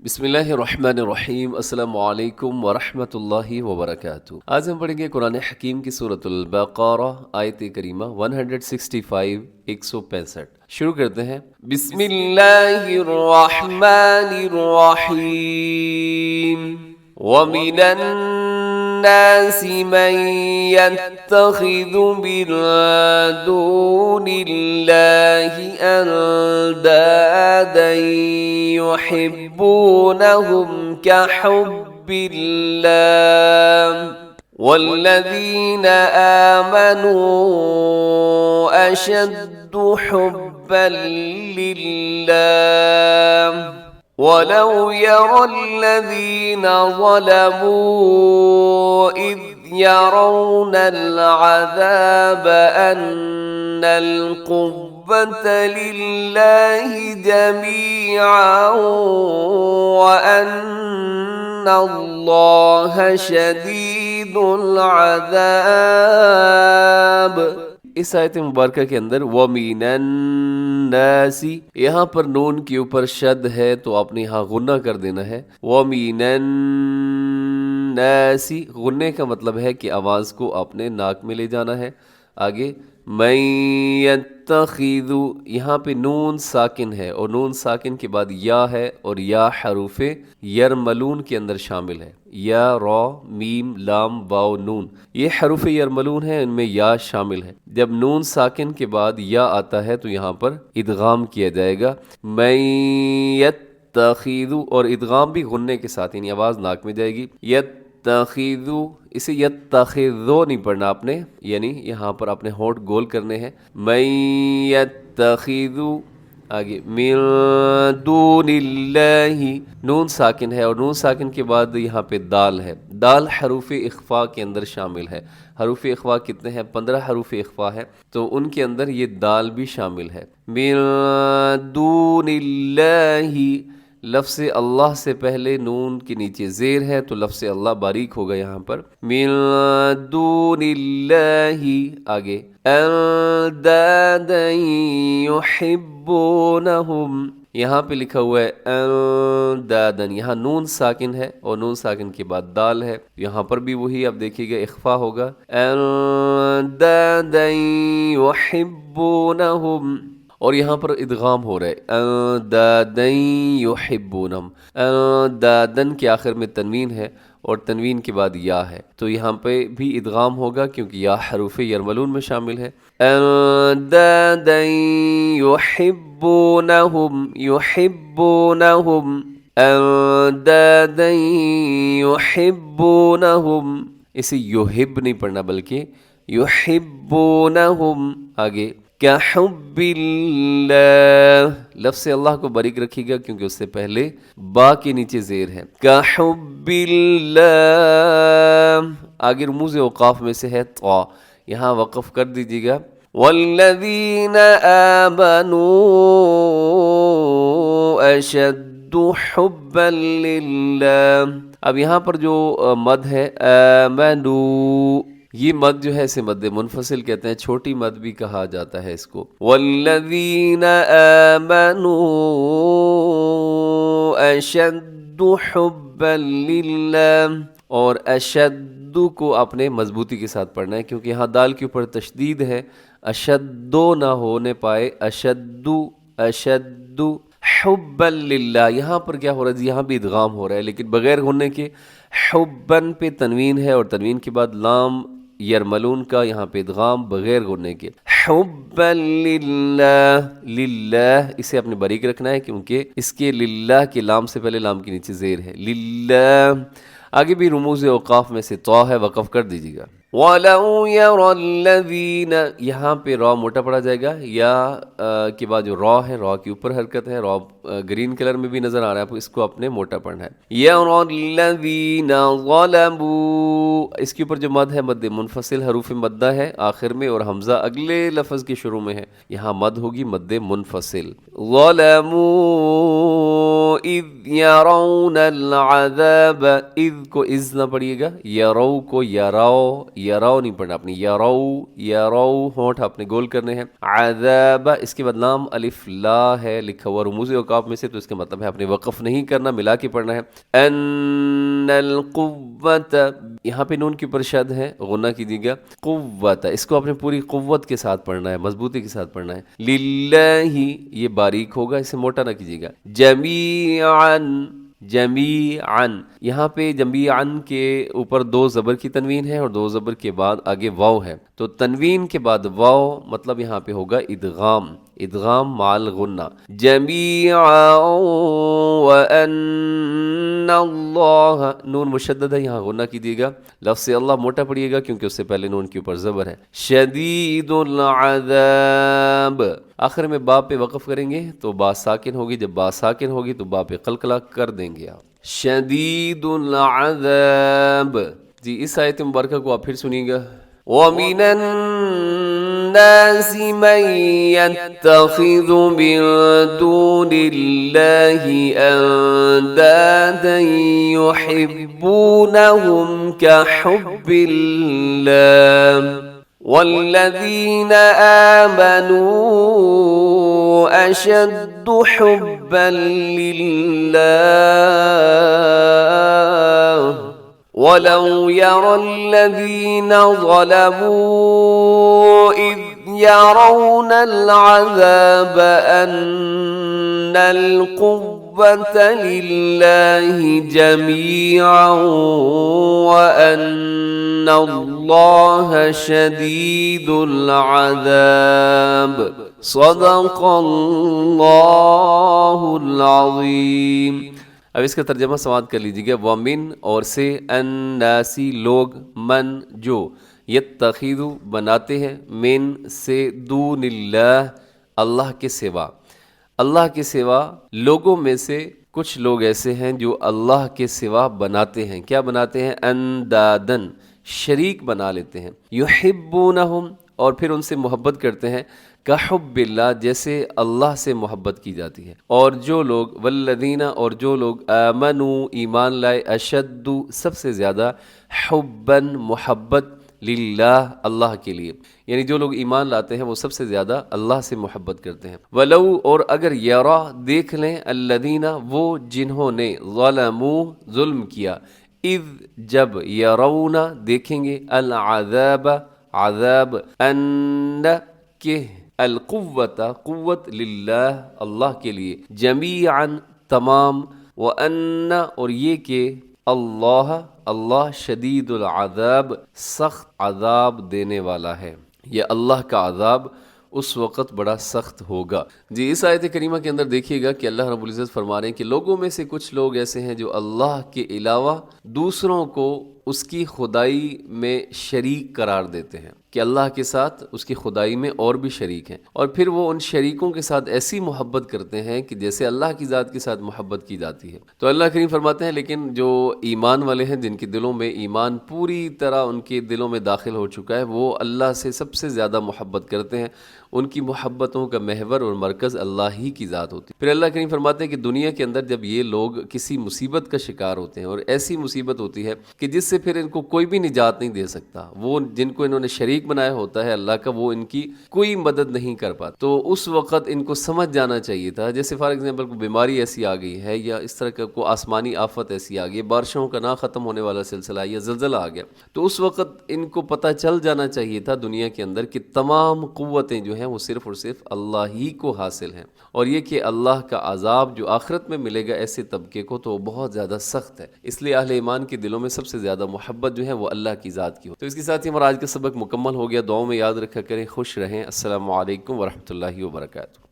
بسم اللہ الرحمن الرحیم۔ السلام علیکم ورحمۃ اللہ وبرکاتہ۔ آج ہم پڑھیں گے قرآن حکیم کی سورۃ البقرہ آیت کریمہ 165 165۔ شروع کرتے ہیں۔ بسم اللہ الرحمن الرحیم۔ وَمِنَ النَّاسِ مَن يَتَّخِذُ مِن دُونِ اللَّهِ أَندَادًا يُحِبُّونَهُمْ كَحُبِّ اللَّهِ وَالَّذِينَ آمَنُوا أَشَدُّ حُبًّا لِلَّهِ وَلَوْ يَرَى الَّذِينَ ظَلَمُوا إِذْ يَرَوْنَ الْعَذَابَ أَنَّ الْقُوَّةَ لِلَّهِ جَمِيعًا وَأَنَّ اللَّهَ شَدِيدُ الْعَذَابِ۔ اس آیت مبارکہ کے اندر وَمِنَ النَّاسِ، یہاں پر نون کے اوپر شد ہے تو آپ نے یہاں غنہ کر دینا ہے۔ وَمِنَ النَّاسِ، غننے کا مطلب ہے کہ آواز کو آپ نے ناک میں لے جانا ہے۔ آگے مَن یتخذ، یہاں پہ نون ساکن ہے اور نون ساکن کے بعد یا ہے اور یا حروف یرملون کے اندر شامل ہے۔ یا، را، میم، لام، واو، نون، یہ حروف یرملون ہیں، ان میں یا شامل ہے۔ جب نون ساکن کے بعد یا آتا ہے تو یہاں پر ادغام کیا جائے گا۔ من یتخذ، اور ادغام بھی غننے کے ساتھ، یعنی آواز ناک میں جائے گی۔ یتخذو، اسے یتخذو نہیں پڑھنا آپ نے، یعنی یہاں پر آپ نے ہونٹ گول کرنے ہیں۔ من یتخذو، آگے من دون اللہ، نون ساکن ہے اور نون ساکن کے بعد یہاں پہ دال ہے۔ دال حروف اخفاء کے اندر شامل ہے۔ حروف اخفاء کتنے ہیں؟ 15 حروف اخفاء ہے، تو ان کے اندر یہ دال بھی شامل ہے۔ من دون اللہ، لفظ اللہ سے پہلے نون کے نیچے زیر ہے تو لفظ اللہ باریک ہوگا یہاں پر۔ من دون اللہ، آگے اندادا یحبونہم، یہاں پہ لکھا ہوا ہے اندادا، یہاں نون ساکن ہے اور نون ساکن کے بعد دال ہے، یہاں پر بھی وہی آپ دیکھیے گا اخفا ہوگا۔ اندادا یحبونہم، اور یہاں پر ادغام ہو رہا ہے اندادن یحبونہم۔ اندادن کے آخر میں تنوین ہے اور تنوین کے بعد یا ہے، تو یہاں پہ بھی ادغام ہوگا کیونکہ یا حروف یرملون میں شامل ہے۔ اندادن یحبونہم، یحبونہم، اندادن یحبونہم، اسے یحب نہیں پڑھنا بلکہ یحبونہم۔ آگے کحب اللہ، لفظ اللہ کو باریک رکھیے گا کیونکہ اس سے پہلے با کے نیچے زیر ہے۔ کحب اللہ، آگے رموز اوقاف میں سے ہے طا، یہاں وقف کر دیجیے گا۔ والذین آمنوا اشد حبا للہ، اب یہاں پر جو مد ہے آمنوا، یہ مد جو ہے اسے مد منفصل کہتے ہیں، چھوٹی مد بھی کہا جاتا ہے اس کو۔ والذین آمنوا اشد حبا للہ، اور اشد کو آپ نے مضبوطی کے ساتھ پڑھنا ہے کیونکہ یہاں دال کے اوپر تشدید ہے، اشدو نہ ہونے پائے، اشد اشد حبا للہ، یہاں پر کیا ہو رہا ہے؟ یہاں بھی ادغام ہو رہا ہے لیکن بغیر غننے کے۔ حبن پہ تنوین ہے اور تنوین کے بعد لام یرملون کا، یہاں پہ ادغام بغیر غننے کے۔ حبا للہ، للہ اسے اپنے باریک رکھنا ہے کیونکہ اس کے للہ کے لام سے پہلے لام کے نیچے زیر ہے، للہ۔ آگے بھی رموز اوقاف میں سے طا ہے، وقف کر دیجیے گا۔ وَلَوْ يَرَى الَّذِينَ، یہاں پہ را موٹا پڑا جائے گا، یا کے بعد جو را ہے، را کے اوپر حرکت ہے، را گرین کلر میں بھی نظر آ رہا ہے، اس کو آپ نے موٹا پڑھنا ہے۔ يَرَى الَّذِينَ ظَلَمُوا، اس کے اوپر جو مد ہے مد منفصل، حروف مدہ ہے آخر میں اور حمزہ اگلے لفظ کے شروع میں ہے، یہاں مد ہوگی مد منفصل۔ ظَلَمُوا اِذْ يَرَوْنَ الْعَذَابَ، اذ کو از نہ پڑھیے گا، یرو کو یراو، یراو نہیں پڑھنا اپنی، یرو یرو، ہونٹ آپ نے گول کرنے ہیں۔ عذاب، اس کے بعد لام الف لا ہے لکھا ہوا، رموز اوقاف काफ में से, तो इसका मतलब है आपने वक़फ़ नहीं करना, मिला के पढ़ना है। अन्नल कुव्वत, यहाँ पे नून के ऊपर शद है, गुन्ना कीजिएगा, कुव्वत, इसको आपने पूरी कुव्वत के साथ पढ़ना है, मजबूती के साथ पढ़ना है। लिल्लाही, ये बारीक होगा, इसे मोटा ना कीजिएगा। जमीअन, जमीअन, यहाँ पे जमीअन के ऊपर 2 ज़बर की तनवीन है और 2 ज़बर के बाद आगे वाव है, तो तनवीन के बाद वाव मतलब यहाँ पे होगा इदगाम, इदगाम माल गुन्ना। जमीअन व अन्नल्लाह, नून मुशद्दद है, यहाँ गुन्ना कीजिएगा, लफ्ज़ से अल्लाह मोटा पड़िएगा क्योंकि उससे पहले नून के ऊपर ज़बर है। शदीदुल अज़ाब, आखिर में बा पे वक़फ़ करेंगे तो बा साकिन होगी, जब बा साकिन होगी तो बा पे क़लक़ला कर देंगे आप। शदीदुल अज़ाब। जी, इस आयत मुबारका को आप फिर सुनिएगा। वमिनन नासि मन यत्तखिज़ु मिन दूनिल्लाहि अंदादन युहिब्बूनहुम कहुब्बिल्लाह वल्लज़ीन आमनू अशद्दु हुब्बन लिल्लाह वलौ यरल्लज़ीन ज़लमू इज़ यरौनल अज़ाब अन्नल कुव्वत लिल्लाहि जमीअन व अन्नल्लाह शदीदुल अज़ाब। सदक़ल्लाहुल अज़ीम। अब इसका तर्जमा समाअत कर लीजिएगा। वमिन, और से, अन्नासी, लोग, मन, जो, यत्तखिज़ु, बनाते हैं, मिन, से, दूनिल्लाह, अल्लाह के सिवा, अल्लाह के सिवा, लोगों में से कुछ लोग ऐसे हैं जो अल्लाह के सिवा बनाते हैं। क्या बनाते हैं? अंदादन, शरीक बना लेते हैं। युहिब्बूनहुम, और फिर उनसे मोहब्बत करते हैं, कहुब्बिल्लाह, जैसे अल्लाह से मोहब्बत की जाती है। और जो लोग, वल्लज़ीना, और जो लोग, आमनू, ईमान लाए, अशद्दु, सबसे ज़्यादा, हुब्बन, मोहब्बत, लिल्लाह, अल्लाह के लिए, यानी जो लोग ईमान लाते हैं वो सबसे ज़्यादा अल्लाह से मोहब्बत करते हैं। वलौ, और अगर, यरा, देख लें, अल्लज़ीना, वो जिन्होंने, ज़लमू, जुल्म किया, इज़, जब, यरौना, देखेंगे, अल अज़ाब, अज़ाब, अन्न, के, अल कुव्वत, कुव्वत, लिल्लाह, अल्लाह के लिए, जमीअन, तमाम, व अन्न, और ये कि, अल्लाह, अल्लाह, शदीदुल अज़ाब, सख्त अज़ाब देने वाला है। ये अल्लाह का अज़ाब उस वक़्त बड़ा सख्त होगा। जी, इस आयत करीमा के अंदर देखिएगा कि अल्लाह रब्बुल इज़्ज़त फरमा रहे हैं कि लोगों में से कुछ लोग ऐसे हैं जो अल्लाह के अलावा दूसरों को उसकी खुदाई में शरीक करार देते हैं, कि अल्लाह के साथ उसकी खुदाई में और भी शरीक हैं, और फिर वो उन शरीकों के साथ ऐसी मोहब्बत करते हैं कि जैसे अल्लाह की ज़ात के साथ मोहब्बत की जाती है। तो अल्लाह करीम फरमाते हैं, लेकिन जो ईमान वाले हैं, जिनके दिलों में ईमान पूरी तरह उनके दिलों में दाखिल हो चुका है, वो अल्लाह से सबसे ज़्यादा मोहब्बत करते हैं। उनकी मोहब्बतों का महवर और मरकज़ अल्लाह ही की ज़ात होती है। फिर अल्लाह करीम फरमाते हैं कि दुनिया के अंदर जब ये लोग किसी मुसीबत का शिकार होते हैं, और ऐसी मुसीबत होती है कि जिससे फिर इनको कोई भी निजात नहीं दे सकता, वो जिनको इन्होंने शरीक बनाया होता है अल्लाह का, वो इनकी कोई मदद नहीं कर पाता, तो उस वक़्त इनको समझ जाना चाहिए था। जैसे फॉर एग्जांपल कोई बीमारी ऐसी आ गई है, या इस तरह का कोई आसमानी आफत ऐसी आ गई, बारिशों का ना ख़त्म होने वाला सिलसिला, या ज़लज़ला आ गया, तो उस वक़्त इनको पता चल जाना चाहिए था दुनिया के अंदर कि तमाम क़ुव्वतें जो हैं वो सिर्फ़ और सिर्फ अल्लाह ही को हासिल हैं, और ये कि अल्लाह का अज़ाब जो आखिरत में मिलेगा ऐसे तबके को, तो बहुत ज़्यादा सख्त है। इसलिए अहले ईमान के दिलों में सबसे ज़्यादा मोहब्बत जो है वो अल्लाह की ज़ात की हो। तो इसके साथ ही हमारा आज का सबक मुकम्मल हो गया। दुआओं में याद रखा करें। खुश रहें। अस्सलामु अलैकुम वरहमतुल्लाहि वबरकातुहू।